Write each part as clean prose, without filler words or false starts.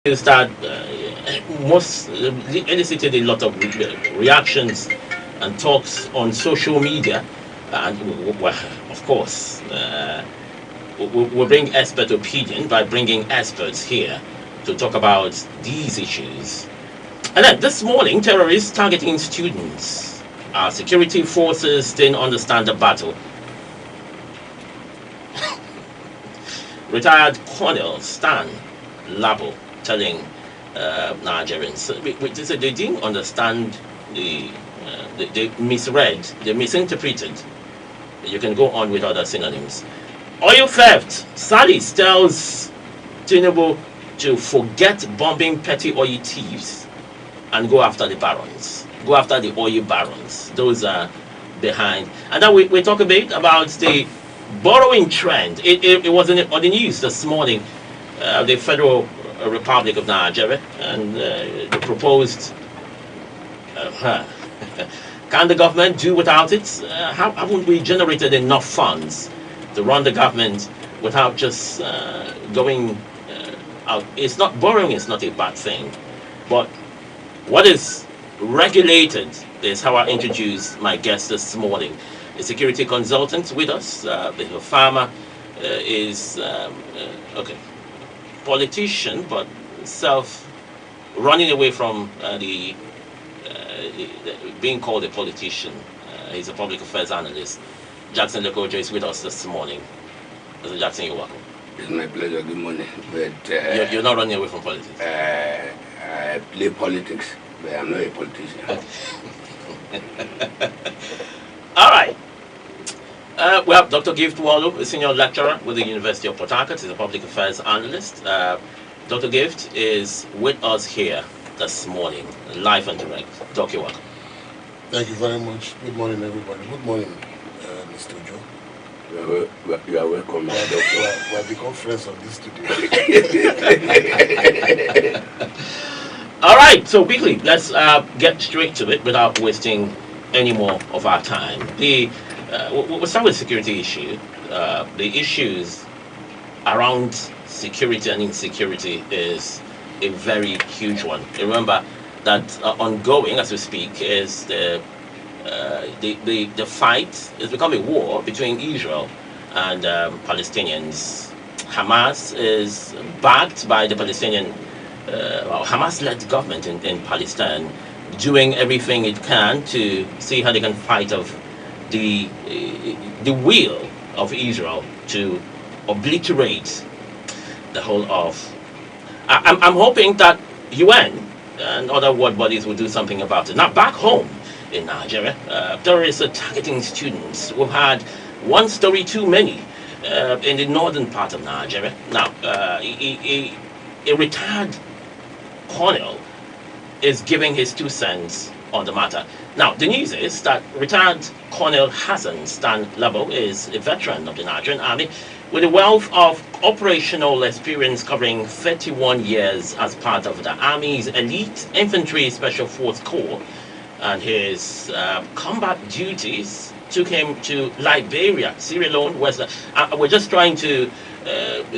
is that most elicited a lot of reactions and talks on social media, and well, of course, we bring expert opinion by bringing experts here to talk about these issues. And then this morning, terrorists targeting students. Our security forces didn't understand the battle. Retired Colonel Stan Labo telling Nigerians they didn't understand they misread, they misinterpreted. You can go on with other synonyms. Oil theft. Salis tells Tinubu to forget bombing petty oil thieves and go after the barons. Go after the oil barons. Those are behind. And then we talk a bit about the borrowing trend. It was on the news this morning. The Federal Republic of Nigeria and the proposed. Can the government do without it? Haven't we generated enough funds to run the government without just going out? It's not borrowing. It's not a bad thing, but what is regulated is how I introduce my guest this morning. A security consultant with us. The farmer is okay, politician, but running away from being called a politician. He's a public affairs analyst. Jackson Lekojo is with us this morning. Mr. Jackson, you're welcome. It's my pleasure. Good morning. But you're not running away from politics. I play politics, but I'm not a politician. All right. We have Dr. Gift Wallo, a senior lecturer with the University of Port Harcourt. He's a public affairs analyst. Dr. Gift is with us here this morning, live and direct. Doc, you're welcome. Thank you very much. Good morning, everybody. Good morning, Mr. Joe. You are welcome, my doctor. We have become friends of this studio. All right, so quickly, let's get straight to it without wasting any more of our time. We'll start with the security issue. The issues around security and insecurity is a very huge one. Remember that ongoing as we speak is the fight. It's become a war between Israel and Palestinians. Hamas is backed by the Palestinian, Hamas-led government in Palestine, doing everything it can to see how they can fight off the will of Israel to obliterate the whole of. I'm hoping that UN and other world bodies will do something about it. Now, back home in Nigeria, terrorists are targeting students. We've had one story too many in the northern part of Nigeria. Now, a retired colonel is giving his 2 cents on the matter. Now, the news is that retired Colonel Hassan Stan Labo is a veteran of the Nigerian Army with a wealth of operational experience covering 31 years as part of the Army's elite infantry special force corps, and his combat duties took him to Liberia, Sierra Leone, West. We're just trying to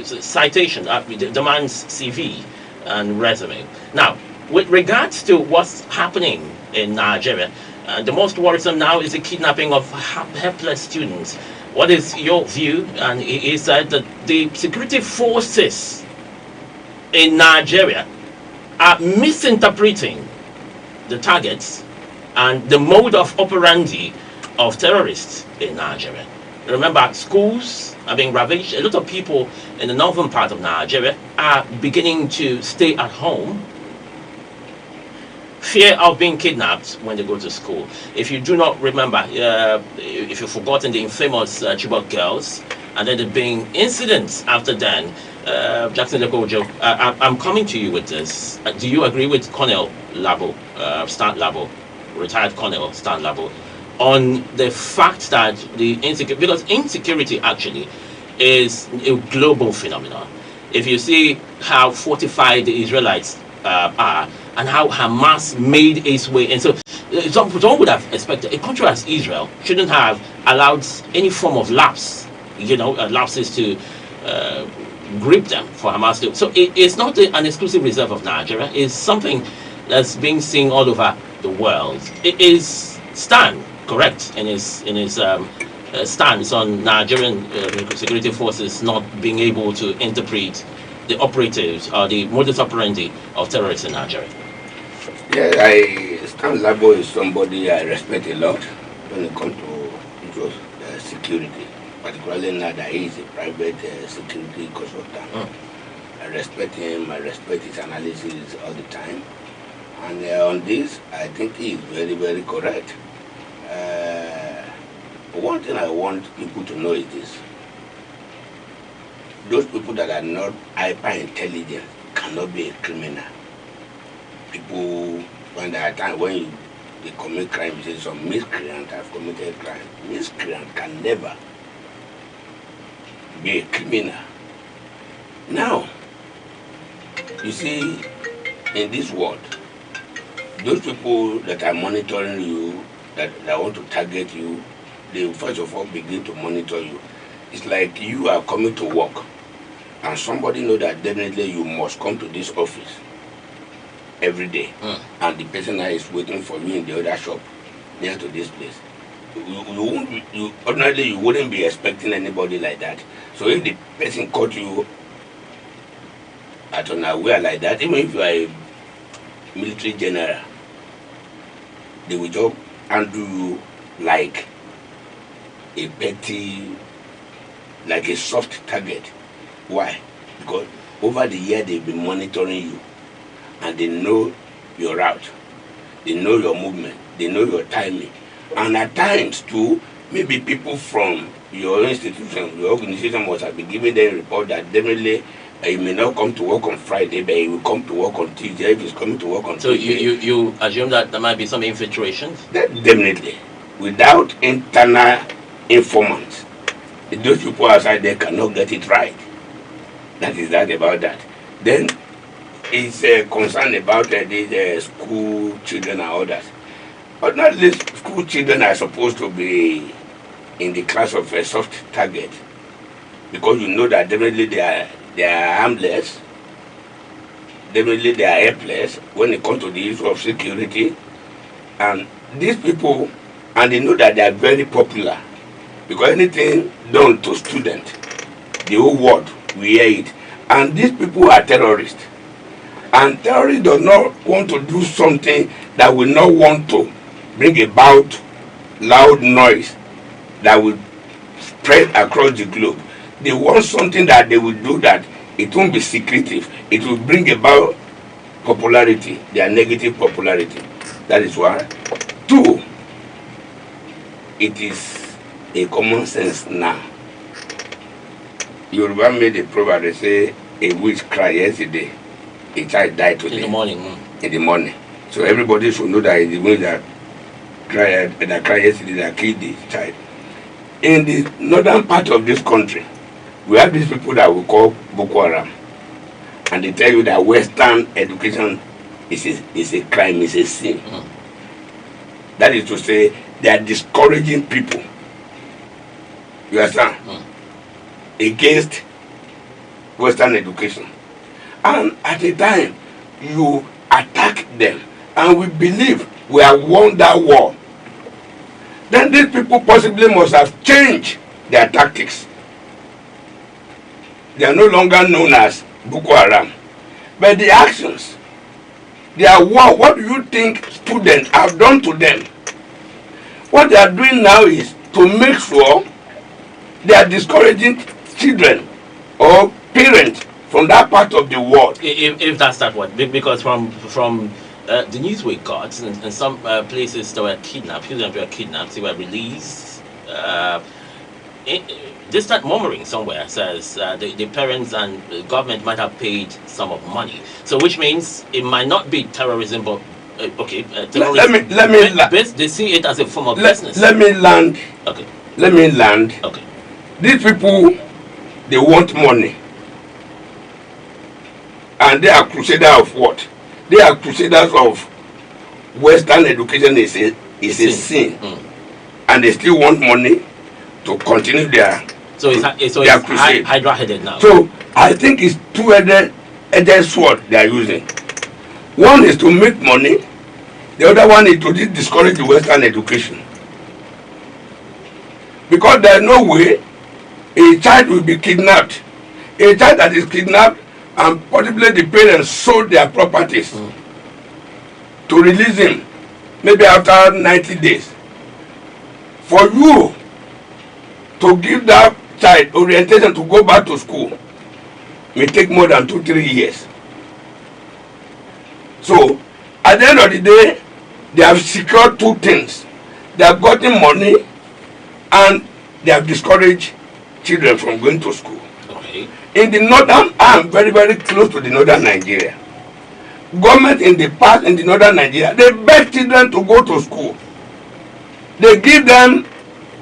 citation the man's CV and resume. Now, with regards to what's happening in Nigeria, the most worrisome now is the kidnapping of helpless students. What is your view? And he said that the security forces in Nigeria are misinterpreting the targets and the mode of operandi of terrorists in Nigeria. Remember, schools are being ravaged. A lot of people in the northern part of Nigeria are beginning to stay at home. Fear of being kidnapped when they go to school. If you do not remember, if you've forgotten the infamous Chibok girls, and then there being incidents after then, Jackson Lekojo, I'm coming to you with this. Do you agree with Colonel Labo, Stan Labo, retired Colonel Stan Labo, on the fact that because insecurity actually is a global phenomenon? If you see how fortified the Israelites are, and how Hamas made its way, and so someone would have expected a country as Israel shouldn't have allowed any form of lapse, lapses to grip them for Hamas to. So it's not an exclusive reserve of Nigeria. It's something that's being seen all over the world. It is stand correct in his stance on Nigerian security forces not being able to interpret the operatives or the modus operandi of terrorists in Nigeria. Yeah, Stan Labo is somebody I respect a lot when it comes to security, particularly now that he is a private security consultant. I respect him, I respect his analysis all the time. And on this, I think he is very, very correct. One thing I want people to know is this. Those people that are not hyper-intelligent cannot be a criminal. People, when there are times when they commit crime, you say some miscreant have committed crime. Miscreant can never be a criminal. Now, you see, in this world, those people that are monitoring you, that want to target you, they first of all begin to monitor you. It's like you are coming to work, and somebody know that definitely you must come to this office every day, and the person that is waiting for you in the other shop near to this place. Ordinarily you wouldn't be expecting anybody like that. So if the person caught you at unaware like that, even if you are a military general, they will just handle you like a petty, like a soft target. Why? Because over the year they've been monitoring you, and they know your route, they know your movement, they know your timing. And at times too, maybe people from your institution, your organization must have been giving them a report that definitely he may not come to work on Friday, but he will come to work on Tuesday if he's coming to work on Tuesday. So you assume that there might be some infiltrations? Definitely. Without internal informants, those people outside there cannot get it right. That is that about that. Then it's concerned about these school children and others. But not these school children are supposed to be in the class of a soft target, because you know that definitely they are harmless, definitely they are helpless when it comes to the issue of security. And these people, and they know that they are very popular, because anything done to students, the whole world will hear it. And these people are terrorists. And terrorists do not want to do something that will not want to bring about loud noise that will spread across the globe. They want something that they will do that it won't be secretive. It will bring about popularity, their negative popularity. That is one. Two, it is a common sense now. Yoruba made a proverb, they say, a witch cried yesterday, a child died today. In the morning. In the morning. So everybody should know that it's the witch that cried yesterday that killed the child. In the northern part of this country, we have these people that we call Boko Haram. And they tell you that Western education is a crime, is a sin. That is to say, they are discouraging people. You understand? Against Western education. And at a time, you attack them. And we believe we have won that war. Then these people possibly must have changed their tactics. They are no longer known as Boko Haram. But the actions, their war, what do you think students have done to them? What they are doing now is to make sure they are discouraging children or parents from that part of the world. If that's that one, because from the news we got, in some places they were kidnapped, children were kidnapped, they were released. They start murmuring somewhere, says the parents and the government might have paid some of money. So which means it might not be terrorism, but terrorism. Let me they see it as a form of business. Let me land. Okay. Let me land. Okay. These people, they want money. And they are crusaders of what? They are crusaders of Western education is a sin. And they still want money to continue their crusade. Hydra-headed now. So I think it's two-edged sword they are using. One is to make money, the other one is to discourage the Western education. Because there is no way a child will be kidnapped. A child that is kidnapped and possibly the parents sold their properties to release him, maybe after 90 days. For you to give that child orientation to go back to school may take more than 2-3 years. So, at the end of the day, they have secured two things. They have gotten money and they have discouraged children from going to school. Okay. In the northern, I am very, very close to the northern Nigeria. Government in the past in the northern Nigeria, they beg children to go to school. They give them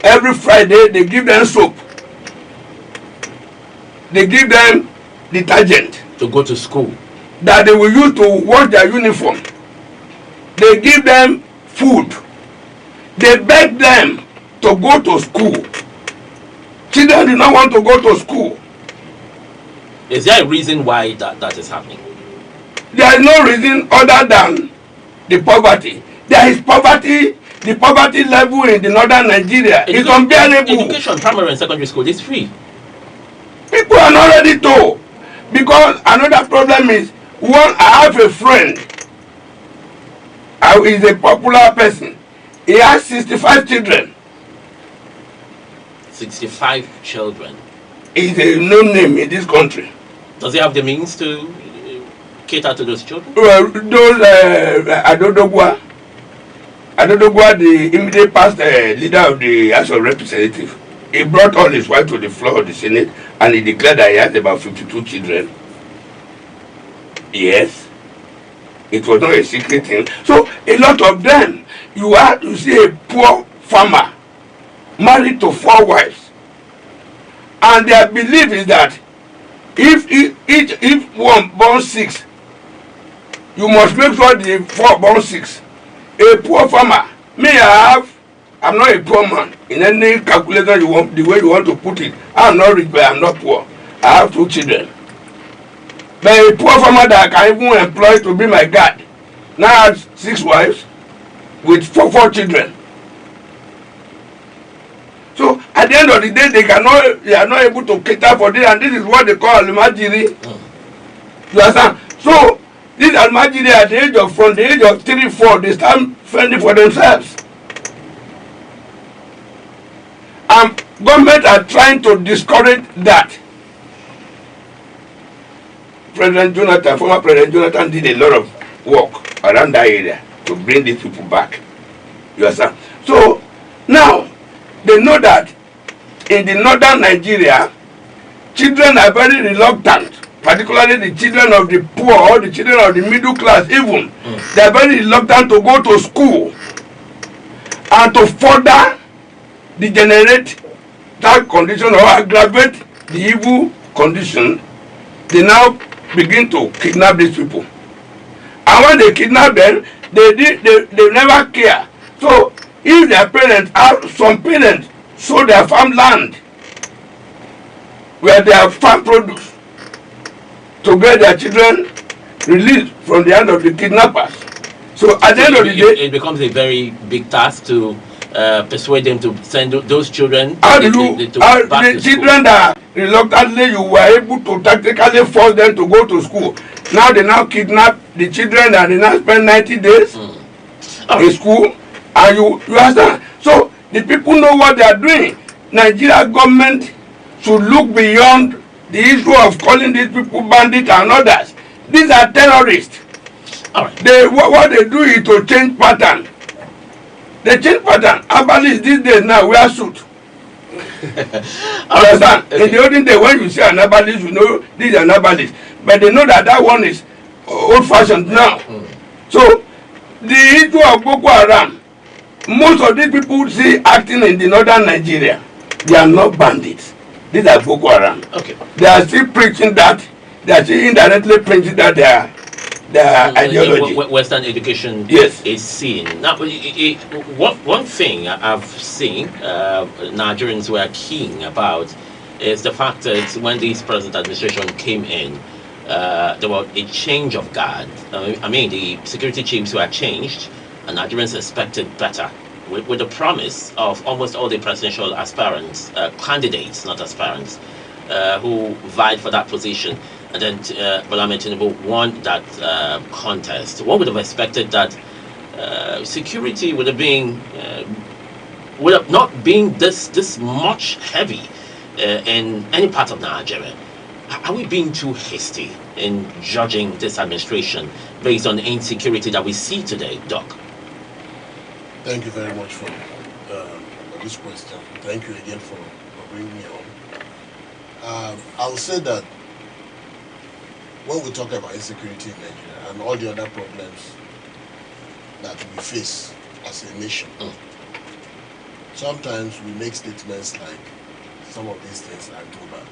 every Friday, they give them soap. They give them detergent. To go to school. That they will use to wash their uniform. They give them food. They beg them to go to school. Children do not want to go to school. Is there a reason why that is happening? There is no reason other than the poverty. There is poverty. The poverty level in the northern Nigeria is unbearable. Education, primary and secondary school is free. People are not ready to. Because another problem is, I have a friend. He's a popular person. He has 65 children. 65 children. He's a known name in this country. Does he have the means to cater to those children? Well, those Adodogwa, the immediate past leader of the House of Representatives, he brought all his wife to the floor of the Senate and he declared that he has about 52 children. Yes. It was not a secret thing. So a lot of them, you have to see a poor farmer married to 4 wives. And their belief is that if one born 6, you must make sure the 4 born 6. A poor farmer, I'm not a poor man. In any calculation you want, the way you want to put it, I'm not rich, but I'm not poor. I have 2 children. But a poor farmer that I can even employ to be my guard now has 6 wives with 4 children. So at the end of the day, they are not able to cater for this, and this is what they call almajiri. You understand? So this almajiri at from the age of 3-4, they start fending for themselves. And government are trying to discourage that. Former President Jonathan did a lot of work around that area to bring these people back. You understand? So now they know that in the northern Nigeria, children are very reluctant, particularly the children of the poor or the children of the middle class even. They are very reluctant to go to school and to further degenerate that condition or aggravate the evil condition. They now begin to kidnap these people. And when they kidnap them, they never care. So if their parents some parents sold their farmland where they have farm produce to get their children released from the hand of the kidnappers. So at the end of the day, it becomes a very big task to persuade them to send those children the children that reluctantly you were able to tactically force them to go to school. Now they now kidnap the children and they now spend 90 days in school. And you understand? So the people know what they are doing. Nigeria government should look beyond the issue of calling these people bandits and others. These are terrorists. All right. What they do is to change pattern. They change pattern. Abalis these days now wear suit. Understand? Okay. In the olden day, when you see an abalist, you know this is an abalist. But they know that one is old-fashioned now. So the issue of Boko Haram, most of these people see acting in the northern Nigeria, they are not bandits. These are Boko Haram. Okay. They are still preaching that. They are still indirectly preaching that their ideology. Western education is seen. Now, one thing I've seen Nigerians were keen about is the fact that when this present administration came in, there was a change of guard. I mean, the security chiefs were changed, and Nigerians expected better. With the promise of almost all the presidential aspirants, candidates, not aspirants, who vied for that position, and then Bola Ahmed Tinubu won that contest. One would have expected that security would have not been this much heavy in any part of Nigeria. Are we being too hasty in judging this administration based on the insecurity that we see today, Doc? Thank you very much for this question. Thank you again for bringing me on. I'll say that when we talk about insecurity in Nigeria and all the other problems that we face as a nation, sometimes we make statements like some of these things are global.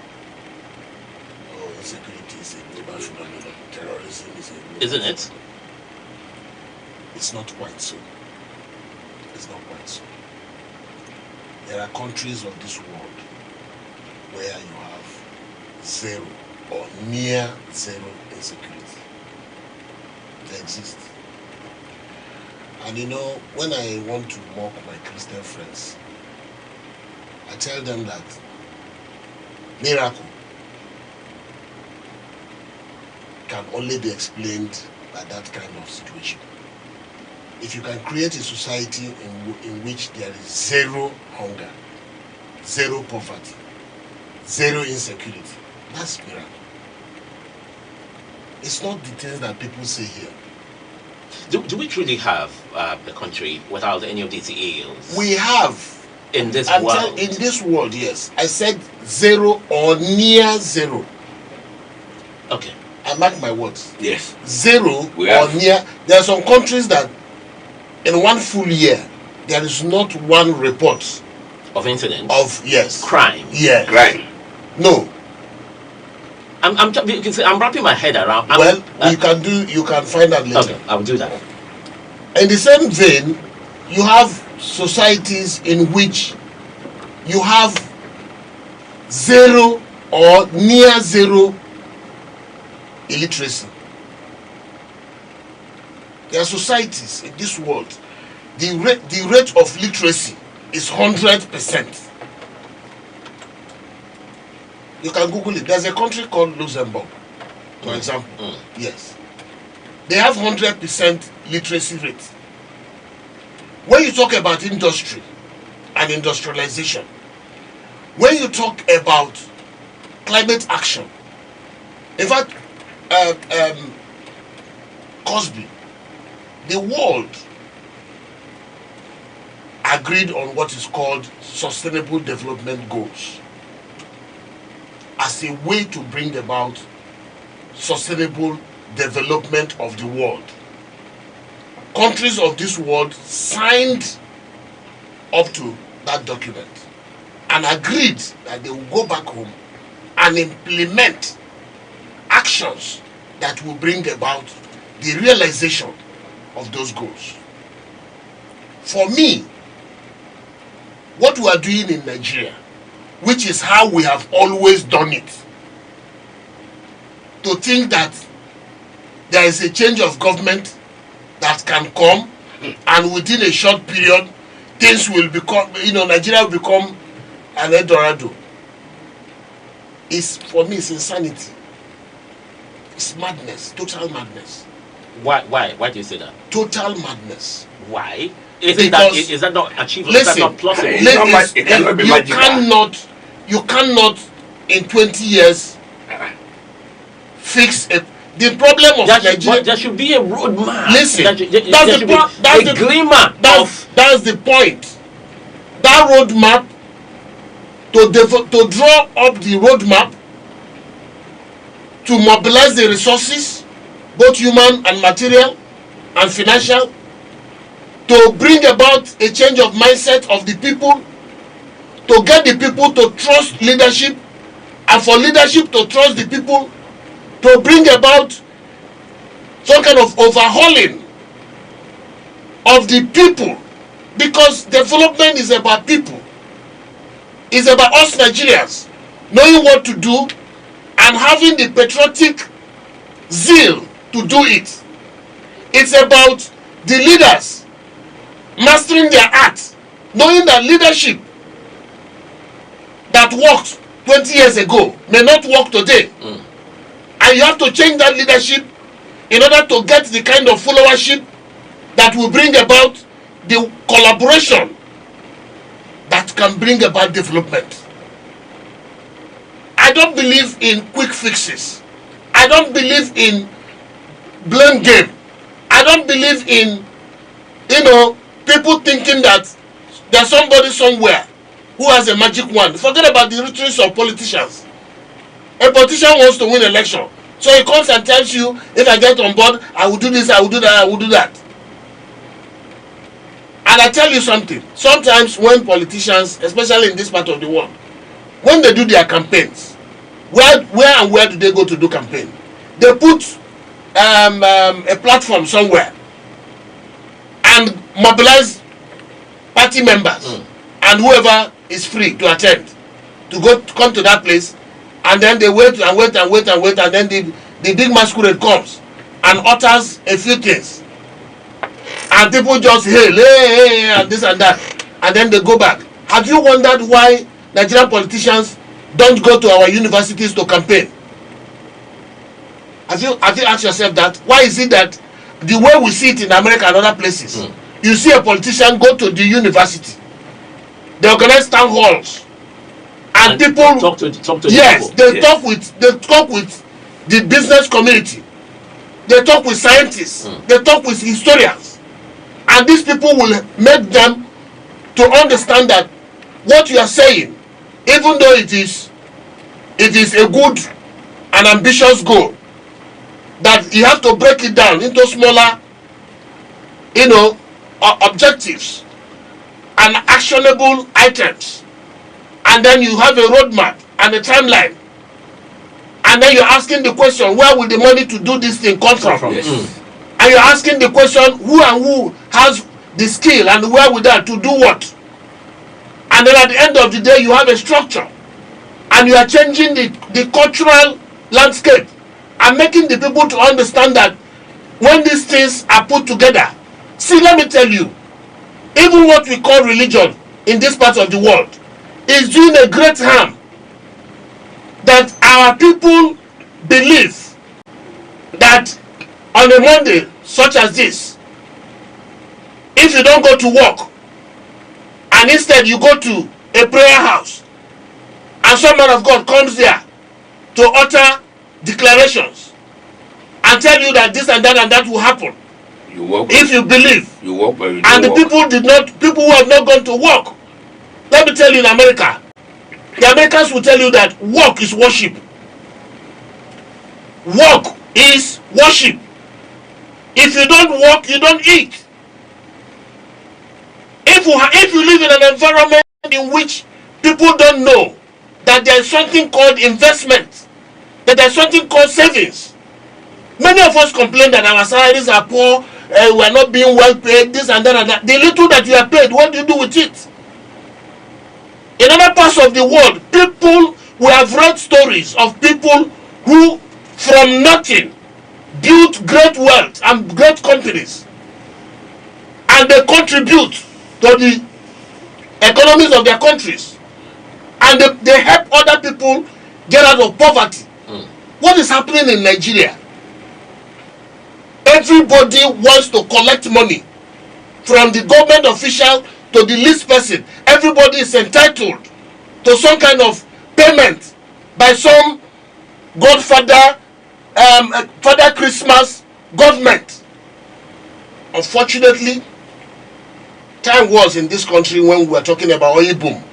Oh, insecurity is a global phenomenon. Terrorism is a global Isn't it? phenomenon. It's not quite so. It's not quite so. There are countries of this world where you have zero or near zero insecurity. They exist. And you know, when I want to mock my Christian friends, I tell them that miracle can only be explained by that kind of situation. If you can create a society in which there is zero hunger, zero poverty, zero insecurity, that's miracle. It's not the things that people say here. Do we truly have a country without any of these ills? We have. In this world? In this world, yes. I said zero or near zero. Okay. I mark my words. Yes. Zero or near. There are some countries that in one full year, there is not one report of incidents? Of, yes. Crime? Yes. Crime. No. I'm wrapping my head around. You can find out later. Okay, I'll do that. In the same vein, you have societies in which you have zero or near zero illiteracy. There are societies in this world, the rate of literacy is 100%. You can Google it. There's a country called Luxembourg, for example. Yes. They have 100% literacy rate. When you talk about industry and industrialization, when you talk about climate action, in fact, Cosby, the world agreed on what is called Sustainable Development Goals as a way to bring about sustainable development of the world. Countries of this world signed up to that document and agreed that they will go back home and implement actions that will bring about the realization of those goals. For me, what we are doing in Nigeria, which is how we have always done it, to think that there is a change of government that can come and within a short period things will become, Nigeria will become an Eldorado, for me, it's insanity. It's madness, total madness. Why do you say that? Total madness. Why? Is that not achievable? Listen, is that not plausible? It cannot be magical. You cannot in 20 years fix the problem of Nigeria. There should be a roadmap. Listen, that's the glimmer. That's the point. That roadmap, to draw up the roadmap, to mobilize the resources, both human and material and financial, to bring about a change of mindset of the people, to get the people to trust leadership, and for leadership to trust the people, to bring about some kind of overhauling of the people, because development is about people. It's about us Nigerians. knowing what to do, and having the patriotic zeal to do it. It's about the leaders mastering their art, knowing that leadership that worked 20 years ago may not work today. And you have to change that leadership in order to get the kind of followership that will bring about the collaboration that can bring about development. I don't believe in quick fixes. I don't believe in blame game. I don't believe in, people thinking that there's somebody somewhere who has a magic wand. Forget about the rhetoric of politicians. A politician wants to win election, so he comes and tells you, if I get on board, I will do this, I will do that, I will do that. And I tell you something, sometimes when politicians, especially in this part of the world, when they do their campaigns, where do they go to do campaign? They put a platform somewhere and mobilize party members and whoever is free to attend to come to that place, and then they wait and wait and wait and wait, and then the big masquerade comes and utters a few things, and people just hail, hey, and this and that, and then they go back. Have you wondered why Nigerian politicians don't go to our universities to campaign? Have you asked yourself that? Why is it that the way we see it in America and other places, you see a politician go to the university, they organize town halls, and people talk to yes, people. They talk with the business community, they talk with scientists, they talk with historians, and these people will make them to understand that what you are saying, even though it is a good and ambitious goal, that you have to break it down into smaller, objectives and actionable items, and then you have a roadmap and a timeline, and then you're asking the question, where will the money to do this thing come from? Yes. And you're asking the question, who has the skill and where will that to do what? And then at the end of the day, you have a structure, and you are changing the cultural landscape and making the people to understand that when these things are put together, see, let me tell you, even what we call religion in this part of the world is doing a great harm. That our people believe that on a Monday such as this, if you don't go to work and instead you go to a prayer house and some man of God comes there to utter declarations and tell you that this and that will happen, You work. if you believe, You work, but you and the don't work. people who have not gone to work, let me tell you, in America, the Americans will tell you that work is worship. Work is worship. If you don't work, you don't eat. If you live in an environment in which people don't know that there is something called investment, that there is something called savings. Many of us complain that our salaries are poor, we are not being well paid, this and that and that. The little that you are paid, what do you do with it? In other parts of the world, we have read stories of people who, from nothing, built great wealth and great companies, and they contribute to the economies of their countries, and they help other people get out of poverty. What is happening in Nigeria? Everybody wants to collect money, from the government official to the least person. Everybody is entitled to some kind of payment by some godfather, Father Christmas government. Unfortunately, time was in this country when we were talking about oil boom,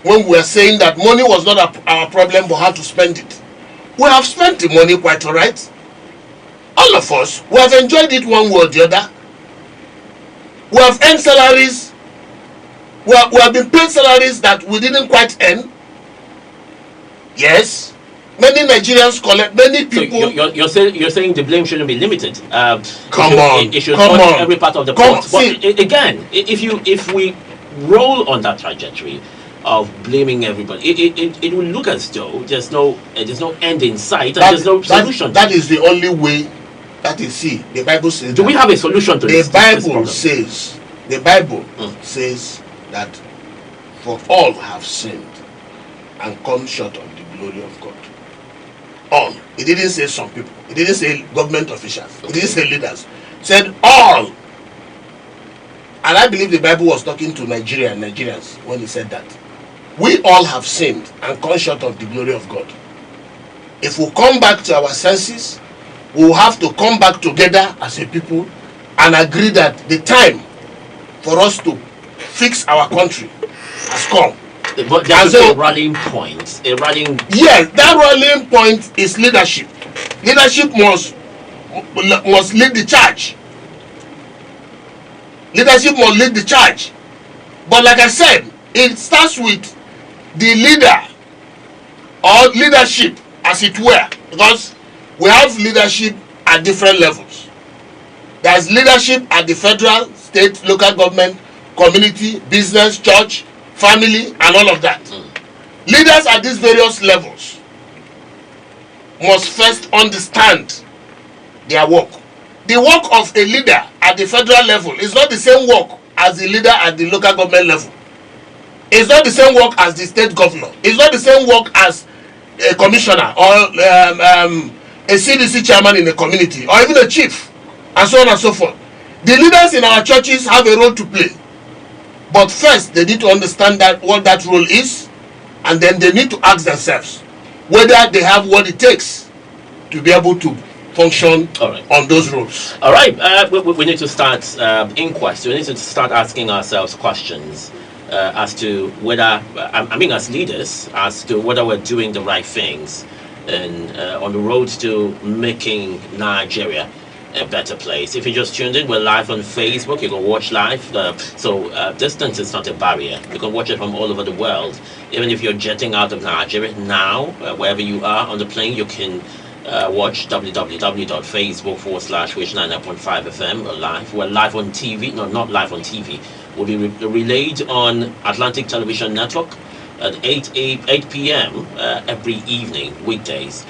when we were saying that money was not our problem, but how to spend it. We have spent the money quite all right. All of us, we have enjoyed it one way or the other. We have earned salaries. We have been paid salaries that we didn't quite earn. Yes, many Nigerians collect. Many people. So you're saying the blame shouldn't be limited. Come on, it should come touch on. every part of the Come pot. see. But again, if we roll on that trajectory, of blaming everybody. It will look as though there's no end in sight and That, there's no solution. that is the only way. That is, see, the Bible says. Do we have a solution to this? The Bible problem? says. The Bible says that for all have sinned and come short of the glory of God. All. It didn't say some people. It didn't say government officials. It didn't say leaders. It said all. And I believe the Bible was talking to Nigeria and Nigerians when he said that. We all have sinned and come short of the glory of God. If we come back to our senses, we will have to come back together as a people and agree that the time for us to fix our country has come. But there's a rallying point. A rallying. Yes, that rallying point is leadership. Leadership must lead the charge. Leadership must lead the charge. But like I said, it starts with the leader or leadership, as it were, because we have leadership at different levels. There's leadership at the federal, state, local government, community, business, church, family, and all of that. Leaders at these various levels must first understand their work. The work of a leader at the federal level is not the same work as the leader at the local government level. It's not the same work as the state governor. It's not the same work as a commissioner or a CDC chairman in a community or even a chief, and so on and so forth. The leaders in our churches have a role to play. But first, they need to understand that what that role is, and then they need to ask themselves whether they have what it takes to be able to function on those roles. All right, we need to start inquest. We need to start asking ourselves questions as to whether, I mean, as leaders, as to whether we're doing the right things and on the road to making Nigeria a better place. If you just tuned in, we're live on Facebook. You can watch live. So distance is not a barrier. You can watch it from all over the world. Even if you're jetting out of Nigeria now, wherever you are on the plane, you can watch www.facebook.com/Wish99.5 FM live. We're live on TV. No, not live on TV. We'll be relayed on Atlantic Television Network at 8 p.m. Every evening, weekdays.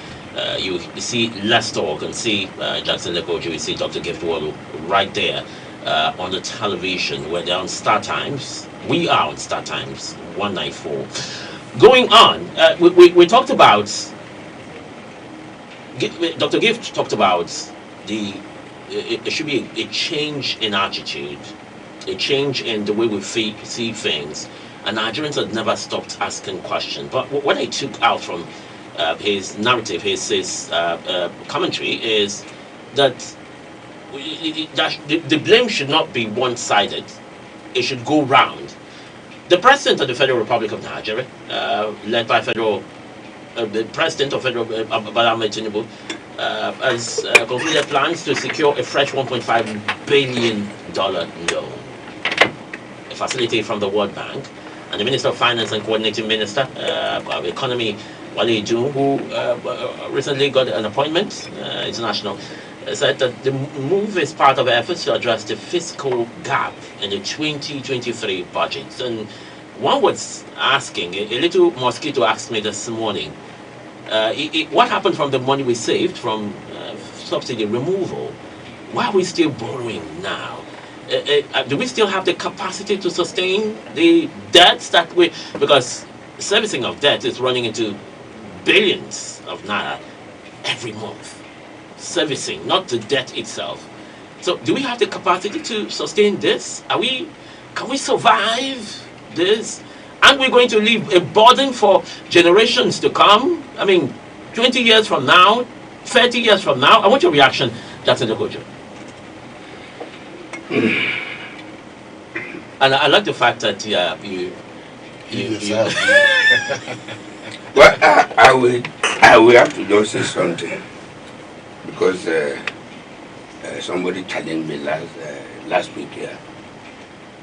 You see Les Talk and see Jackson Lekoji. You see Dr. Gift Wallu right there on the television. Where they're on StarTimes. We are on StarTimes 194. Going on, we talked about. Dr. Gift talked about it should be a change in attitude, a change in the way we see things, and Nigerians have never stopped asking questions. But what I took out from his narrative, his commentary, is that the blame should not be one-sided. It should go round. The President of the Federal Republic of Nigeria, led by the President of Federal Bola Ahmed Tinubu, has concluded plans to secure a fresh $1.5 billion loan, a facility from the World Bank. And the Minister of Finance and Coordinating Minister of Economy, Wale Edun, who recently got an appointment international, said that the move is part of efforts to address the fiscal gap in the 2023 budget. And one was asking, a little mosquito asked me this morning, what happened from the money we saved from subsidy removal? Why are we still borrowing now? Do we still have the capacity to sustain the debts that because servicing of debt is running into billions of naira every month. Servicing, not the debt itself. So do we have the capacity to sustain this? Can we survive this? And we're going to leave a burden for generations to come? I mean, 20 years from now, 30 years from now. I want your reaction, Jackson Lekoji. And I like the fact that you well, I will have to just say something, because somebody challenged me last week here.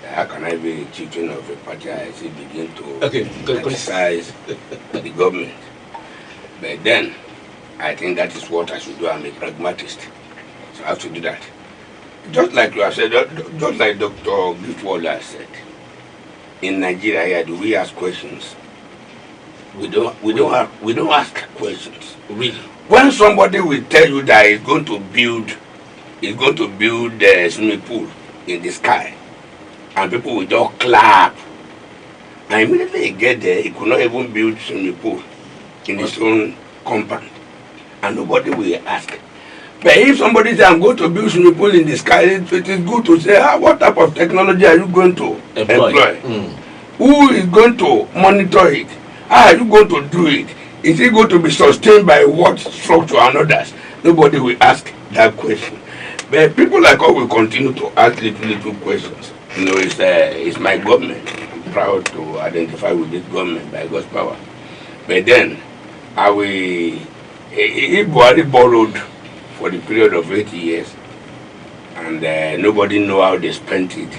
How can I be chieftain of a party I see begin to criticize the government? But then, I think that is what I should do. I'm a pragmatist, so I have to do that. Just like you have said, just like Dr. Giftwald has said, in Nigeria here do we ask questions? We don't ask questions. Really? When somebody will tell you that he's going to build a swimming pool in the sky, and people will just clap, and immediately he get there, he could not even build swimming pool in his own compound, and nobody will ask. But if somebody says, I'm going to build swimming pool in the sky, it is good to say, what type of technology are you going to employ? Who is going to monitor it? How are you going to do it? Is it going to be sustained by what structure and others? Nobody will ask that question. But people like us will continue to ask little questions. You know, it's my government. I'm proud to identify with this government by God's power. But then, if Buhari borrowed for the period of 8 years, and nobody know how they spent it,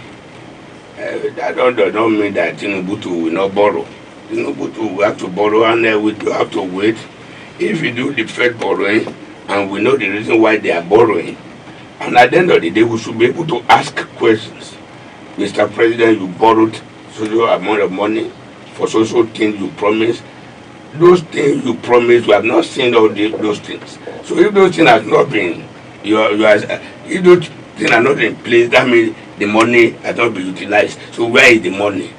that don't mean that Tinubu will not borrow. Tinubu will have to borrow, and we have to wait. If you do the Fed borrowing, and we know the reason why they are borrowing, and at the end of the day, we should be able to ask questions. Mr. President, you borrowed so amount of money for social things you promised. Those things you promised, we have not seen all those things. So if those things have not been, if those things are not in place, that means the money has not been utilized. So where is the money?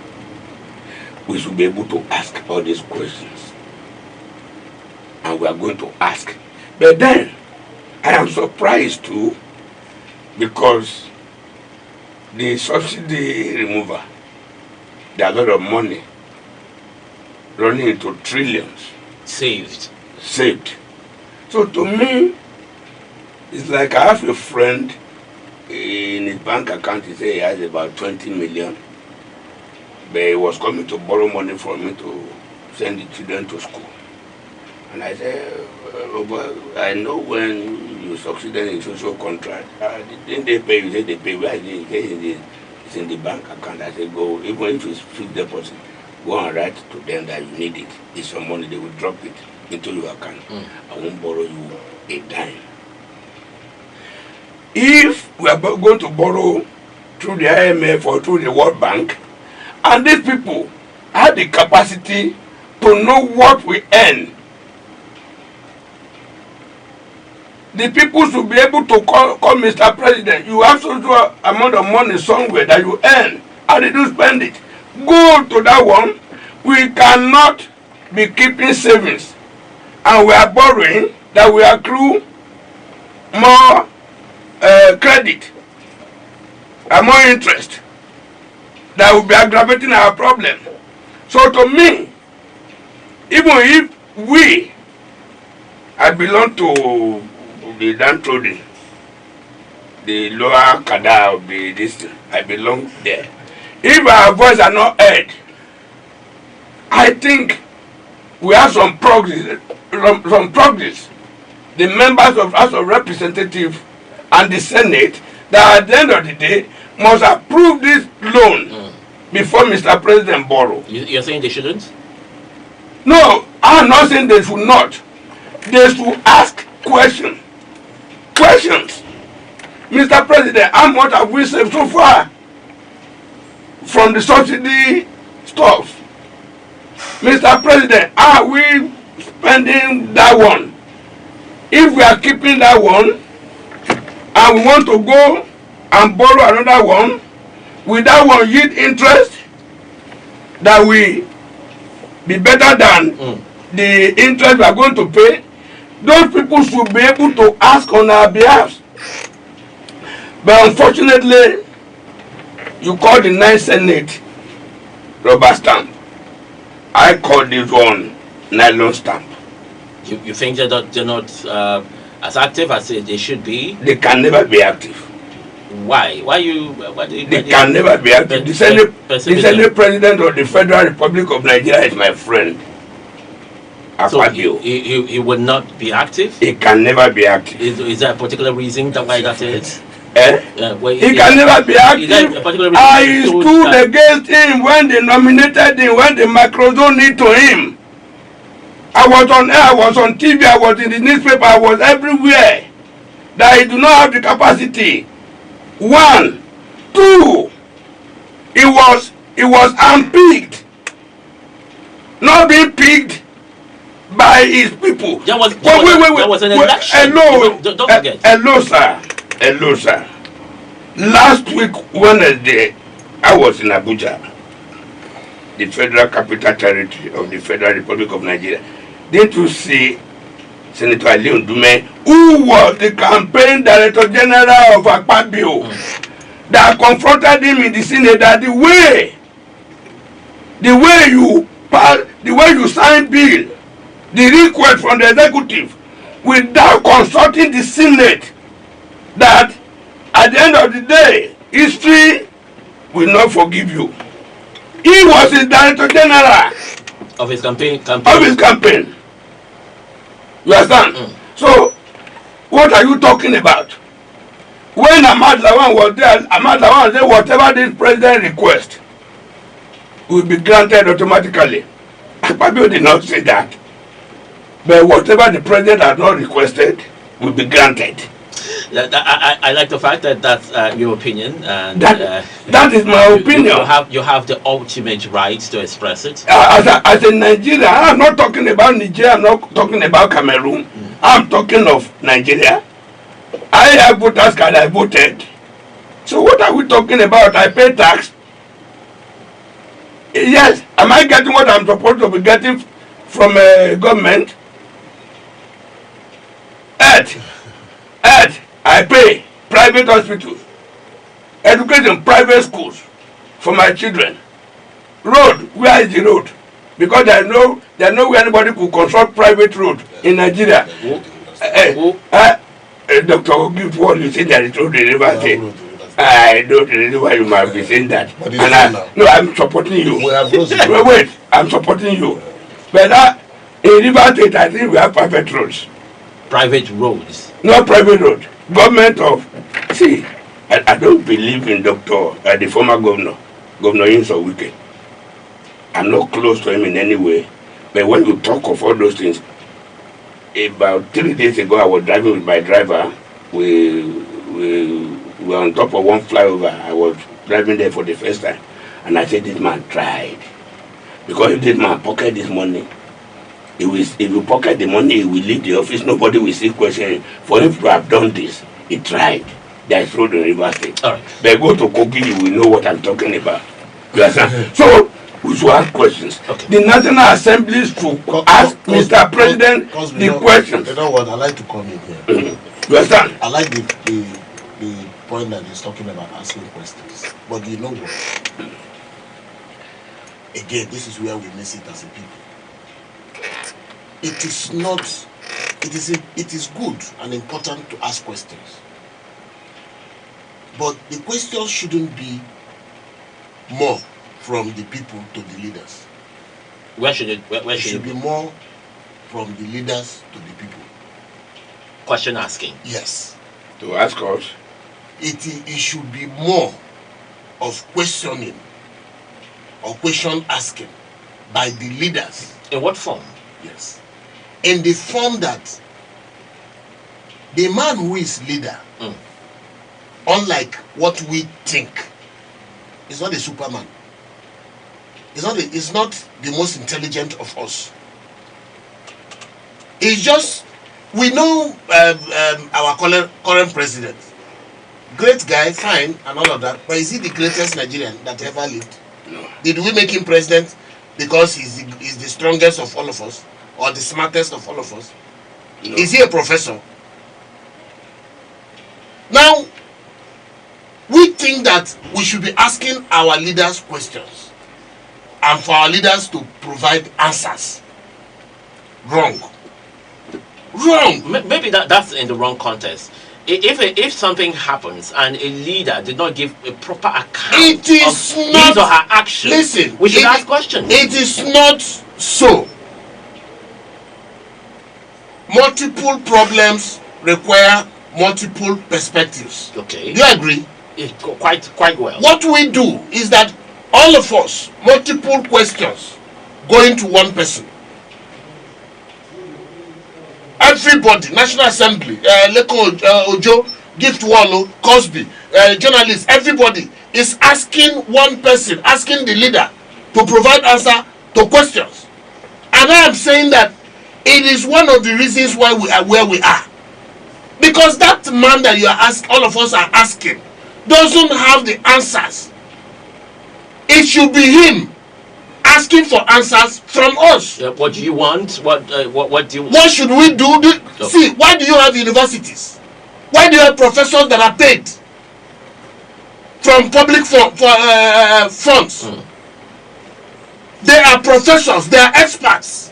We should be able to ask all these questions. And we are going to ask. But then, I am surprised too, because the subsidy remover, there's a lot of money running into trillions. Saved. So to me, it's like I have a friend in his bank account, he said he has about 20 million. But he was coming to borrow money from me to send the children to school. And I said, Robert, I know when you succeeded in social contract, didn't they pay? You said they pay. Where is it? It's in the bank account. I said, go, even if it's fixed deposit, go and write to them that you need it. It's some money, they will drop it into your account. I won't borrow you a dime. If we are going to borrow through the IMF or through the World Bank, and these people have the capacity to know what we earn, the people should be able to call Mr. President, you have such amount of money somewhere that you earn. How did you spend it? Go to that one. We cannot be keeping savings, and we are borrowing that we accrue more credit and more interest that will be aggravating our problem. So to me, even if I belong to the downtrodden, the lower cadre of the district, I belong there. If our voice are not heard, I think we have some progress. The members of House of Representatives and the Senate that at the end of the day must approve this loan before Mr. President borrow. You're saying they shouldn't? No, I'm not saying they should not. They should ask questions. Mr. President, how much have we saved so far from the subsidy stuff? Mr. President, are we spending that one? If we are keeping that one and we want to go and borrow another one, will that one yield interest that will be better than the interest we are going to pay? Those people should be able to ask on our behalf. But unfortunately, you call the 9th Senate rubber stamp. I call this one nylon stamp. You think they're not as active as they should be? They can never be active. Why? They can never be active. The Senate President of the Federal Republic of Nigeria is my friend. So he would not be active? He can never be active. Is there a particular reason why that is? He can never be active. I stood against him when they nominated him, when the microphone need to him. I was on air, I was on TV, I was in the newspaper, I was everywhere. That he do not have the capacity. 1, 2, he was He was unpicked, not being picked by his people. There was an Wait, election. hello, Don't forget. Hello, sir. Last week, Wednesday, I was in Abuja, the Federal Capital Territory of the Federal Republic of Nigeria. Didn't you see Senator Ali Ndume, who was the campaign director general of Akpabio, that confronted him in the Senate that the way you sign bill, the request from the executive, without consulting the Senate, that at the end of the day, history will not forgive you. He was the director general Of his campaign. You understand? So, what are you talking about? When Ahmad Lawan was there, Ahmad Lawan said whatever this president requests will be granted automatically. Akpabio did not say that. But whatever the president has not requested will be granted. I like the fact that that's your opinion, and that is my opinion. You have the ultimate right to express it. As a Nigerian, I'm not talking about Nigeria. I'm not talking about Cameroon. I'm talking of Nigeria. I have voters card. I voted. So what are we talking about? I pay tax. Yes. Am I getting what I'm supposed to be getting from government? Earth. I pay private hospitals, education, private schools for my children. Road, where is the road? Because there's no way anybody could construct private road in Nigeria. Dr. Ogift, what you say that it's road in River State? I don't really know why you might be saying that. No, I'm supporting you. Wait, I'm supporting you. But in River State, I think we have private roads. Private roads? Not private road. Government of... See, I don't believe in the former governor Inso Wike. I'm not close to him in any way. But when you talk of all those things, about 3 days ago, I was driving with my driver. We were on top of one flyover. I was driving there for the first time. And I said, this man tried. Because if this man pocket this money, if you pocket the money, he will leave the office. Nobody will see questioning. For him to have done this, he tried. There is road in River State. All right. But go to Kogi, you will know what I'm talking about. You understand? So, we should ask questions. Okay. The National Assembly should ask Mr. President the questions. You know what? I like to come in here. You understand? I like the point that he's talking about asking questions. But you know what? Again, this is where we miss it as a people. It is not. It is good and important to ask questions. But the questions shouldn't be more from the people to the leaders. Where should it? Where It should be more from the leaders to the people. Question asking. Yes. To ask us. It should be more of questioning or question asking by the leaders. In what form? Yes. In the form that the man who is leader, unlike what we think, is not a superman. It's not the most intelligent of us. It's just, we know our current president. Great guy, fine, and all of that. But is he the greatest Nigerian that ever lived? No. Did we make him president because he's the strongest of all of us? Or the smartest of all of us? No. Is he a professor? Now, we think that we should be asking our leaders questions and for our leaders to provide answers. Wrong. Maybe that's in the wrong context. If something happens and a leader did not give a proper account of his or her actions, listen, we should ask questions. It is not so. Multiple problems require multiple perspectives. Okay. Do you agree? Quite well. What we do is that all of us, multiple questions going to one person. Everybody, National Assembly, Leko Ojo, Gift Wallo, Cosby, journalists, everybody is asking one person, asking the leader to provide answer to questions. And I am saying that it is one of the reasons why we are where we are. Because that man that you are asking, all of us are asking, doesn't have the answers. It should be him asking for answers from us. What do you want? What do you want? What should we do? See, why do you have universities? Why do you have professors that are paid from public funds? They are professors, they are experts.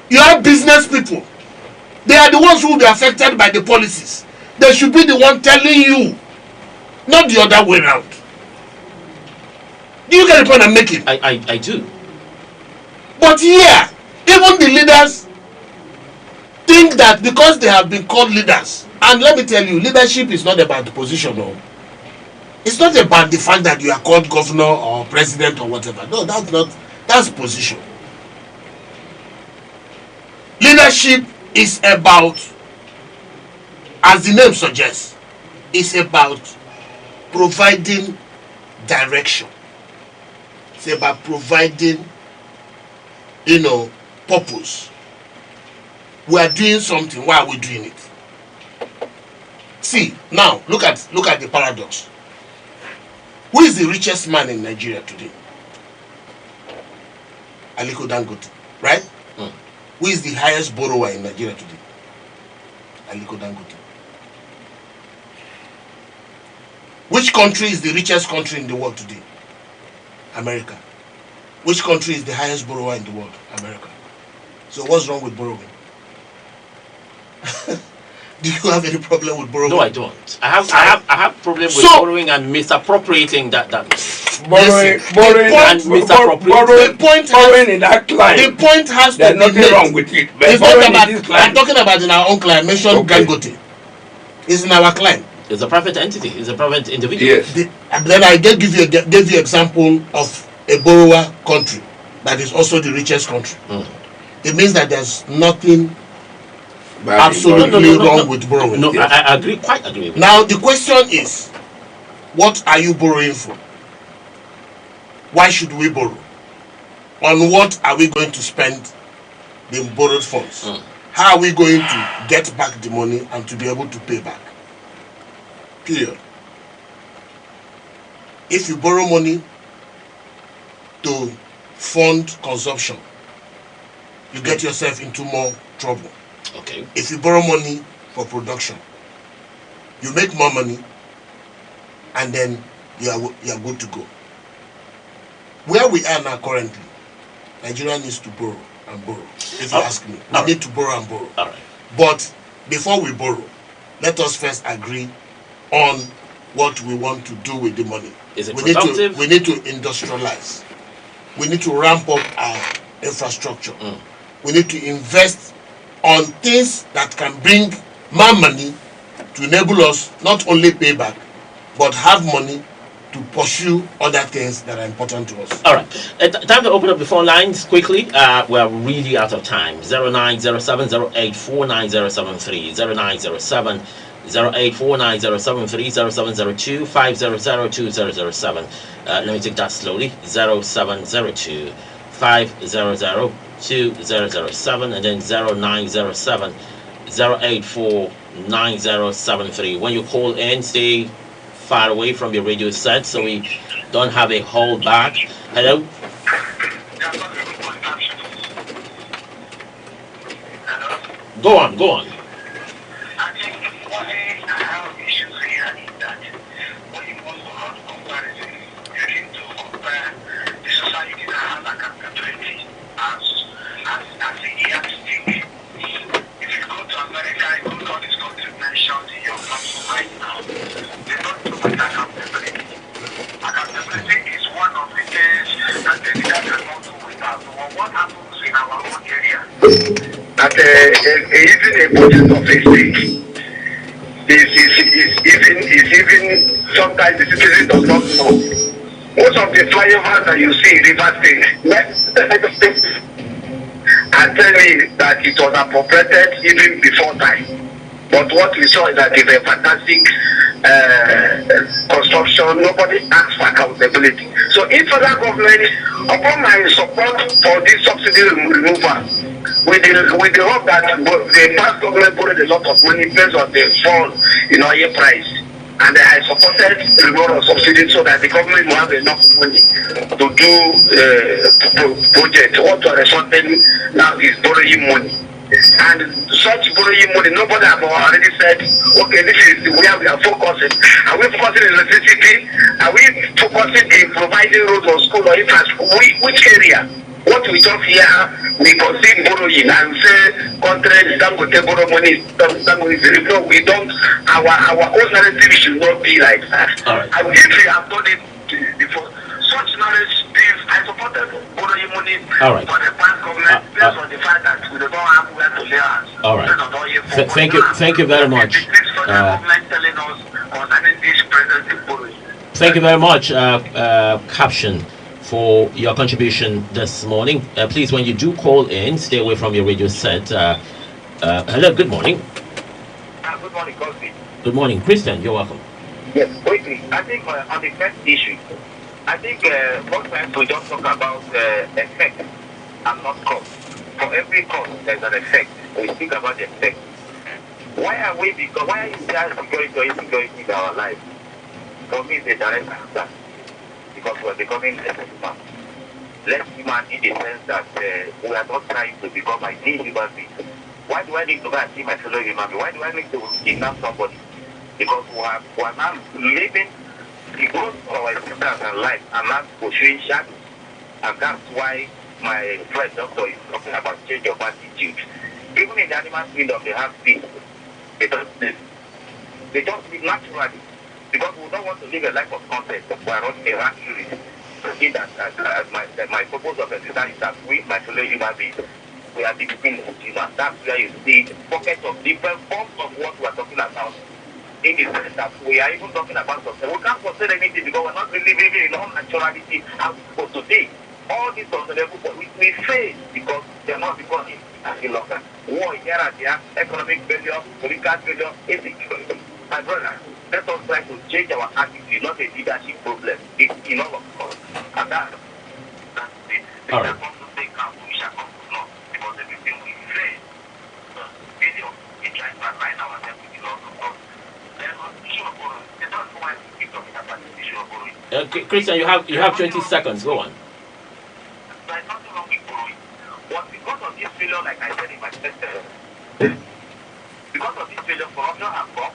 You have business people. They are the ones who will be affected by the policies. They should be the one telling you, not the other way around. Do you get the point I'm making? I do. But here, even the leaders think that because they have been called leaders, and let me tell you, leadership is not about the position. No. It's not about the fact that you are called governor or president or whatever. No, that's position. Leadership is about, as the name suggests, it's about providing direction. It's about providing, purpose. We are doing something. Why are we doing it? See, now look at the paradox. Who is the richest man in Nigeria today? Aliko Dangote, right? Who is the highest borrower in Nigeria today? Aliko Dangote. Which country is the richest country in the world today? America. Which country is the highest borrower in the world? America. So what's wrong with borrowing? Do you have any problem with borrowing? No, I don't. I have problem with borrowing and misappropriating that. Borrowing and misappropriating. Borrowing in that client. The point has to be made. There's nothing wrong with it. It's not about. I'm talking about in our own client. Mention Dangote. It's in our client. It's a private entity. It's a private individual. Yes. Then I gave you example of a borrower country that is also the richest country. It means that there's nothing absolutely wrong with borrowing. No, yes. I quite agree with now the question is, what are you borrowing for? Why should we borrow? On what are we going to spend the borrowed funds? How are we going to get back the money and to be able to pay back? Period. If you borrow money to fund consumption, you get yourself into more trouble. Okay. If you borrow money for production, you make more money, and then you are good to go. Where we are now currently, Nigeria needs to borrow and borrow. If you ask me, we need to borrow and borrow. All right. But before we borrow, let us first agree on what we want to do with the money. Is it productive? We need to industrialize. We need to ramp up our infrastructure. We need to invest on things that can bring more money to enable us not only pay back, but have money to pursue other things that are important to us. All right. Time to open up the phone lines quickly. We're really out of time. 0907-084-9073. 0907 0849073 0702 5002007. Let me take that slowly. 0702 5002007 and then 0907 0849073. When you call in, stay far away from your radio set so we don't have a hold back. Hello? Go on. That even a budget of a state is even sometimes the citizen does not know. Most of the flyovers that you see in River State and tell me that it was appropriated even before time. But what we saw is that it's a fantastic construction. Nobody asks for accountability. So if federal government, upon my support for this subsidy removal, with the hope that the past government borrowed a lot of money based on the fall in oil price. And I supported removal of subsidy so that the government will have enough money to do project. What are resulting now is borrowing money. And such borrowing money, nobody have already said, okay, this is where we are focusing. Are we focusing in electricity? Are we focusing in providing roads or school or infrastructure? Which area? What we just hear, we conceive borrowing and say, countries don't go take borrow money, no, we don't. Our own narrative should not be like that. Right. And if we have done it before, such narrative, I supported borrowing money for the past government based on the fact that we don't have where to lay hands. All right. Thank you very much. Thank you very much, Caption, for your contribution this morning. Please, when you do call in, stay away from your radio set. Hello, good morning. Good morning, Cosby. Good morning, Christian. You're welcome. Yes, quickly. I think on the first issue, I think most times we just talk about effect and not cause. For every cause, there's an effect. We speak about the effect. Why are we? Because why is there security or insecurity in our life? For me, it's a direct answer. Because we're becoming less human. Less human in the sense that we are not trying to become ideal human beings. Why do I need to go and see my fellow human being? Why do I need to kidnap somebody? Because we are now living the growth of our existence and life and not pursuing shadows. And that's why my friend doctor is talking about change of attitude. Even in the animal kingdom, they have peace. They just live naturally. Because we don't want to live a life of content. We are not a rat race. My purpose of existence is that we, my fellow human beings, we are the beginning of human. That's where you see pockets of different forms of what we are talking about. In the sense that we are even talking about sustain. We can't sustain anything because we're not really living in all naturality as we supposed to be. All these sustainable, but we fail because they're not becoming any longer. War here and there, economic failure, political failure, insecurity. My brother, let us try to change our attitude, not a leadership problem. It's in all of us. And that's it. All right. We shall come to know because everything we fail. Failure, we try to align ourselves with the laws of God. Christian, you have 20 seconds. Go on. There's nothing wrong with borrowing. But because of this failure, like I said in my first because of this failure, corruption has come.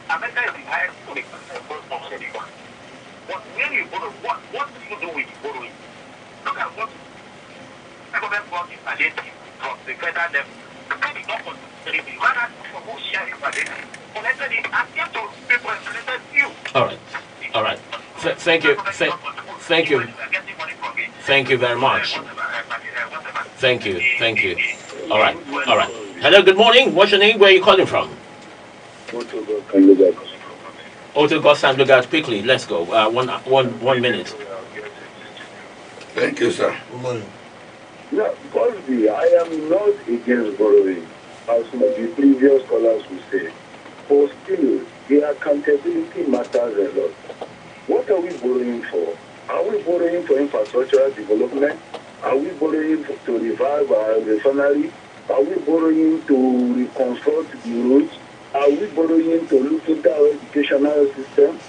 America is the highest of anyone. But when you borrow, what do you do with borrowing? Look at what the government brought in palliative from the federal level. The government is not considering rather for who share the palliative. Collected it and yet to people and collected you. All right. Thank you. Thank you very much. Thank you. All right. Hello, good morning. What's your name? Where are you calling from? Otto Gossan, quickly. Let's go. 1 minute. Thank you, sir. Good morning. Yeah, Cosby, I am not against borrowing, as the previous scholars will say. But still, the accountability matters a lot. What are we borrowing for? Are we borrowing for infrastructural development? Are we borrowing to revive our refinery? Are we borrowing to reconstruct the roads? Are we borrowing to look into our educational system?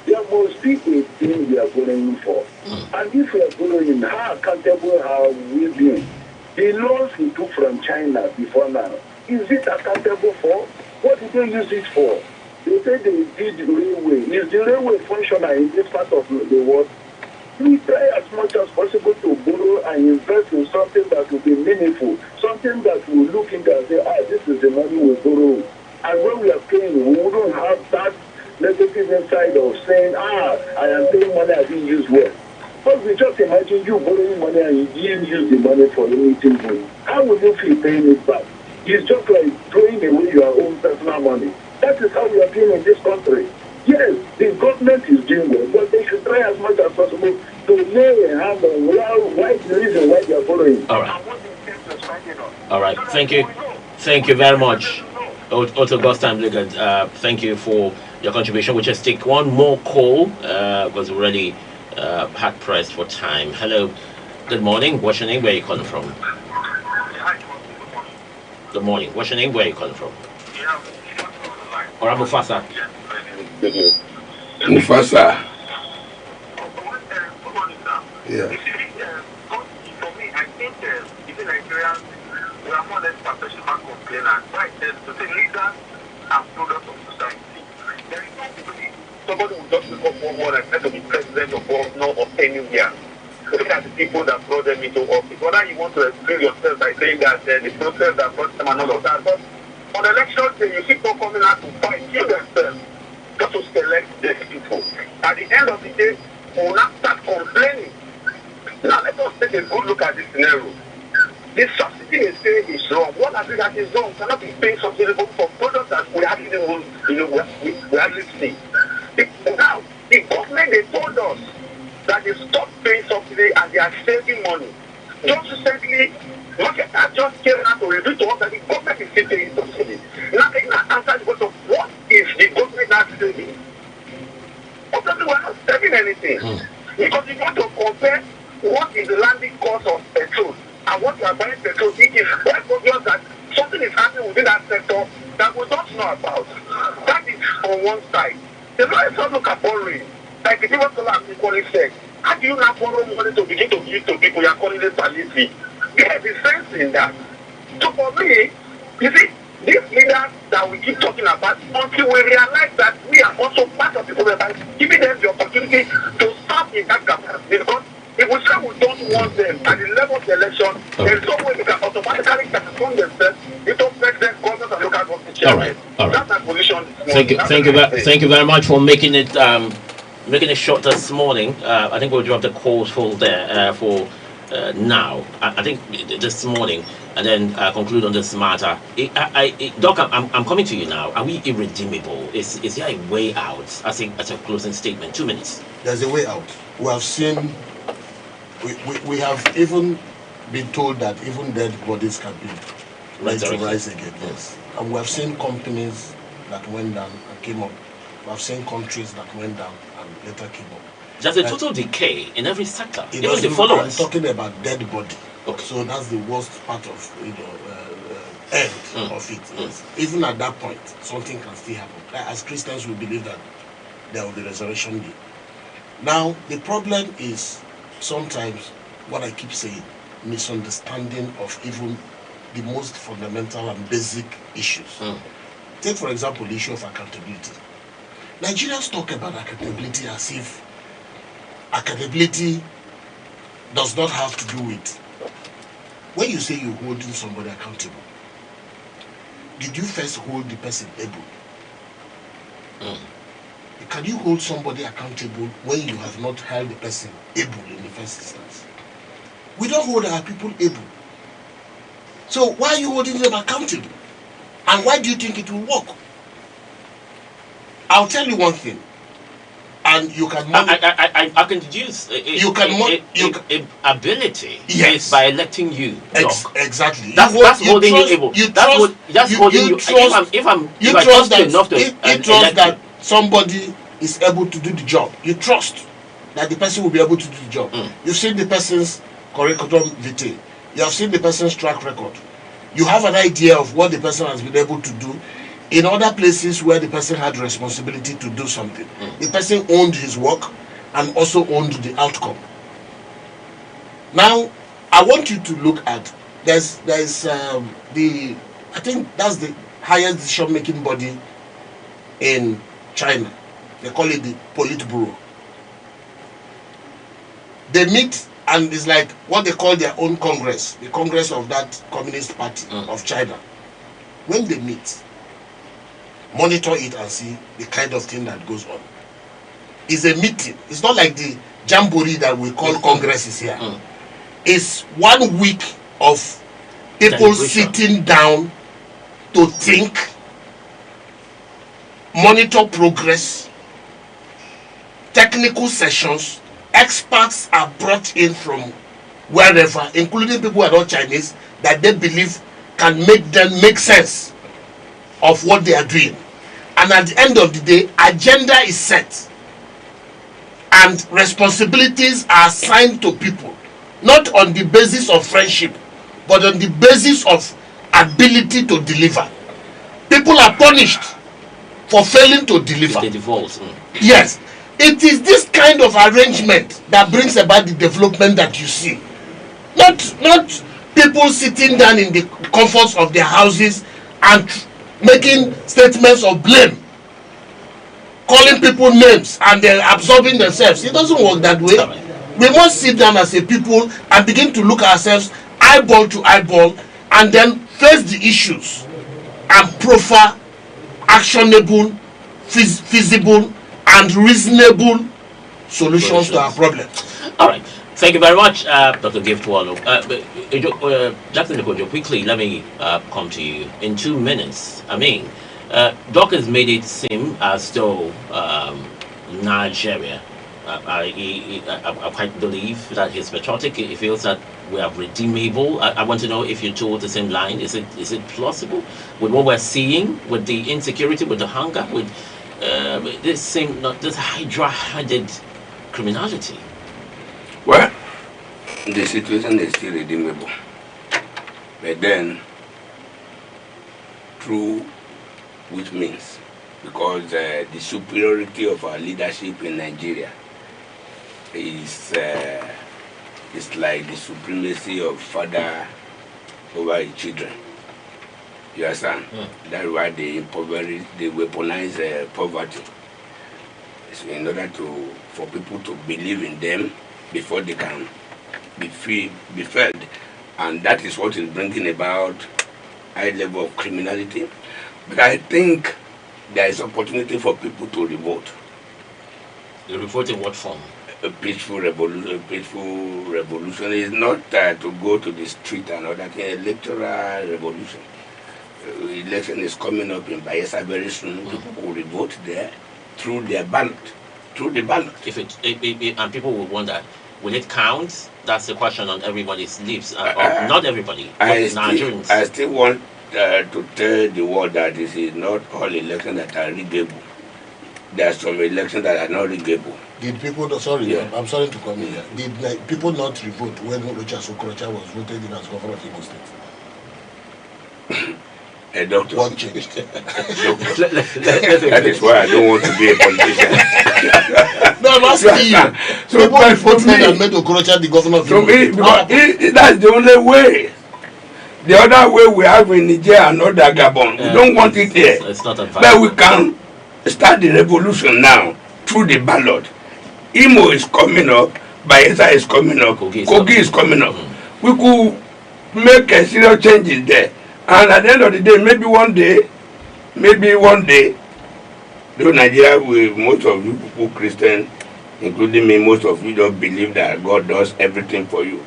There must be a thing we are borrowing for. And if we are borrowing, how accountable have we been? The loans we took from China before now, is it accountable for? What did they use it for? They said they did railway. Is the railway functional in this part of the world? We try as much as possible to borrow and invest in something that will be meaningful, something that will look into and say, this is the money we borrow. And when we are paying, we wouldn't have that negative inside of saying, I am paying money I didn't use well. But we just imagine you borrowing money and you didn't use the money for anything good. How will you feel paying it back? It's just like throwing away your own personal money. That is how we are doing in this country. Yes, the government is doing well, but they should try as much as possible to lay a hand on why the reason why they are borrowing. All right. And what they intend to spend it on. All right. Thank you. Thank you very much. Also, God's time, Leggett, thank you for your contribution. We'll just take one more call because we're already hard pressed for time. Hello, good morning. What's your name? Where are you calling from? Good morning. What's your name? Where are you calling from? Or Mufasa? Mufasa. Yeah. For me, I think even Nigerians, we are more or less professional complainers. Right? To say leaders are products of society. There is not somebody who just become one and try to be president or governor of anywhere. Look at the people that brought them into office. Whether you want to explain yourself by saying that the process that brought them and all of that, but on election day, you see people coming out to fight, kill themselves, just to select these people. At the end of the day, we will not start complaining. Now let us take a good look at this scenario. This subsidy they say is wrong. What I think that is wrong cannot be paying subsidy for products that we actually we actually see. Now the government they told us that they stopped paying subsidy and they are saving money. Just recently, market just came out to reveal to us that the government is still paying subsidy. Now they can answer the question of what is the government not saving? Obviously, we are not saving anything. Because if you want to compare what is the landing cost of petrol and what you are buying petrol, it is quite obvious that something is happening within that sector that we don't know about. That is on one side. The lawyers also look at borrowing. Like the people scholar equally said, how do you now borrow money to begin to give to people? You are calling it palliative. There is sense in that. So for me, you see, these leaders that we keep talking about, until we realize that we are also part of the problem by giving them the opportunity to serve in that capacity. Because if we say we don't want them at the level of the election, there is no way we can automatically transform themselves into president, governors, and local government chairmen. All right. That's my position. Thank you very much for making it short this morning. I think we'll drop the calls full there for now. I think this morning, and then conclude on this matter. Doc, I'm coming to you now. Are we irredeemable? Is there a way out? As a closing statement, 2 minutes. There's a way out. We have seen. We have even been told that even dead bodies can be made to rise again. Yes. And we have seen companies that went down and came up. We have seen countries that went down and later came up. There's a total decay in every sector. Even the I'm followers. talking about dead body. Okay. So that's the worst part of end of it. Yes. Even at that point, something can still happen. As Christians, we believe that there will be resurrection day. Now the problem is sometimes what I keep saying, misunderstanding of even the most fundamental and basic issues. Take for example the issue of accountability. Nigerians talk about accountability as if accountability does not have to do with when you say you're holding somebody accountable. Did you first hold the person able? Can you hold somebody accountable when you have not held the person able in the first instance? We don't hold our people able. So why are you holding them accountable? And why do you think it will work? I'll tell you one thing. And you can I can deduce ability is by electing you. Exactly. That's holding you able. That's holding you. If I trust you enough to trust that somebody is able to do the job. You trust that the person will be able to do the job. You've seen the person's curriculum vitae. You have seen the person's track record. You have an idea of what the person has been able to do in other places where the person had responsibility to do something. The person owned his work and also owned the outcome. Now, I want you to look at I think that's the highest decision-making body in China. They call it the Politburo. They meet and it's like what they call their own Congress, the Congress of that Communist Party of China. When they meet, monitor it and see the kind of thing that goes on. It's a meeting. It's not like the jamboree that we call congresses here. It's 1 week of people sitting down to think, monitor progress, technical sessions. Experts are brought in from wherever, including people who are not Chinese, that they believe can make them make sense. of what they are doing. And at the end of the day, agenda is set and responsibilities are assigned to people, not on the basis of friendship, but on the basis of ability to deliver. People are punished for failing to deliver. They default. Yes, it is this kind of arrangement that brings about the development that you see. Not people sitting down in the comforts of their houses and making statements of blame, calling people names, and then absorbing themselves. It doesn't work that way. We must sit down as a people and begin to look at ourselves eyeball to eyeball, and then face the issues and proffer actionable, feasible, and reasonable solutions to our problems. All right. Thank you very much, Dr. Gift Wallow. Jackson Lekojo, quickly, let me come to you. In 2 minutes, I mean, Doc has made it seem as though Nigeria, I quite believe that he's patriotic. He feels that we are redeemable. I want to know if you told the same line. Is it plausible with what we're seeing, with the insecurity, with the hunger, with this hydra-headed criminality? Well, the situation is still redeemable. But then, through which means? Because the superiority of our leadership in Nigeria is like the supremacy of father over his children. You understand? That's why they impoverish, they weaponize poverty. So in order for people to believe in them before they can be fed. And that is what is bringing about high level of criminality. But I think there is opportunity for people to revolt. You revolt in what form? A peaceful revolution. A peaceful revolution is not to go to the street and all that. Electoral revolution. Election is coming up in Bayelsa very soon. People will revolt there through their ballot. Through the ballot. And people will wonder, will it count? That's the question on everybody's lips. Not everybody, but Nigerians. I still want to tell the world that this is not all elections that are riggable. There are some elections that are not riggable. Did people, I'm sorry to come in here. Did people not revote when Olusegun Okorocha was voted in as governor of Imo State? A doctor. What changed? That is why I don't want to be a politician. No, I'm asking you. So people voted and made Okorocha the governor of Imo State. That's the only way. The other way we have in Niger and other Gabon. We don't want it here. It's not advisable. But we can start the revolution now through the ballot. Imo is coming up, Bayelsa is coming up, Kogi is coming up. We could make a serious changes there. And at the end of the day, maybe one day, though Nigeria, with most of you people Christian, including me, most of you don't believe that God does everything for you.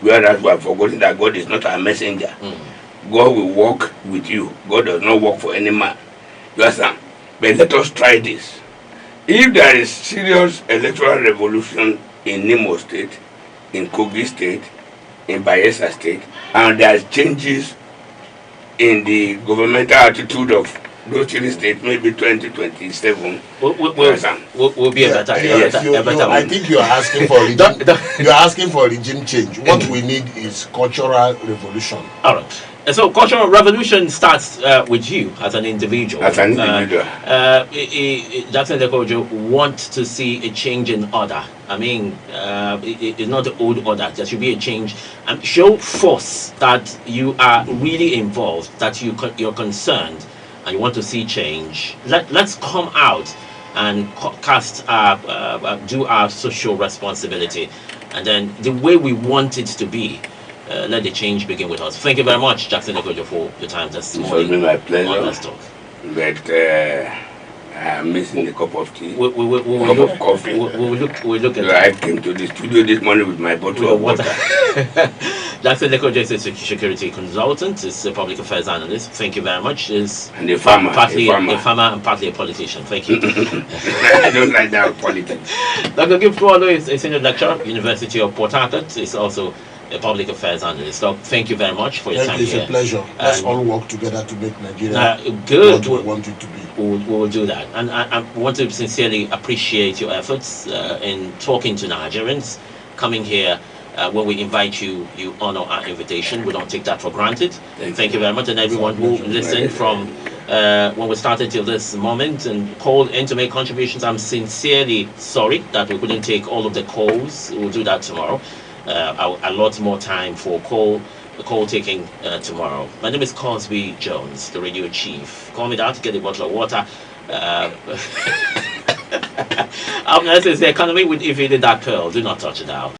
Whereas we have forgotten that God is not our messenger. God will walk with you. God does not work for any man. You understand? But let us try this. If there is serious electoral revolution in Imo State, in Kogi State, in Bayelsa State, and there are changes in the governmental attitude of those three states, maybe 2027, we'll be a better. I think you are asking for you are asking for regime change. What we need is cultural revolution. All right. So cultural revolution starts with you as an individual. As an individual. Jackson Lekojo wants to see a change in order. I mean, it's not the old order. There should be a change, and show force that you are really involved, that you're concerned, and you want to see change. Let's come out and do our social responsibility, and then the way we want it to be. Let the change begin with us. Thank you very much, Jackson Lekojo, for your time this morning. It has been my pleasure. Let's talk. But I'm missing a cup of tea. We'll cup of coffee. We'll look at I came to the studio this morning with my bottle of water. Jackson Lekojo is a security consultant, is a public affairs analyst. Thank you very much. Is and a farmer. Partly a farmer and partly a politician. Thank you. I don't like that politics. Dr. Gift Wallow is a senior lecturer, University of Port Harcourt. Is also a public affairs analyst. So thank you very much for your time It's here. a pleasure. Let's And all work together to make Nigeria good. what we want it to be. We will do that. And I want to sincerely appreciate your efforts in talking to Nigerians, coming here. When we invite you, you honor our invitation. We don't take that for granted. Thank you very much. And everyone who listened from when we started till this moment and called in to make contributions, I'm sincerely sorry that we couldn't take all of the calls. We'll do that tomorrow. A lot more time for call taking tomorrow. My name is Cosby Jones, the radio chief. Call me down to get a bottle of water. Up next is the economy with Evaded That Pearl. Do not touch it now.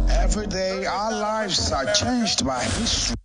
Every day our lives are changed by history.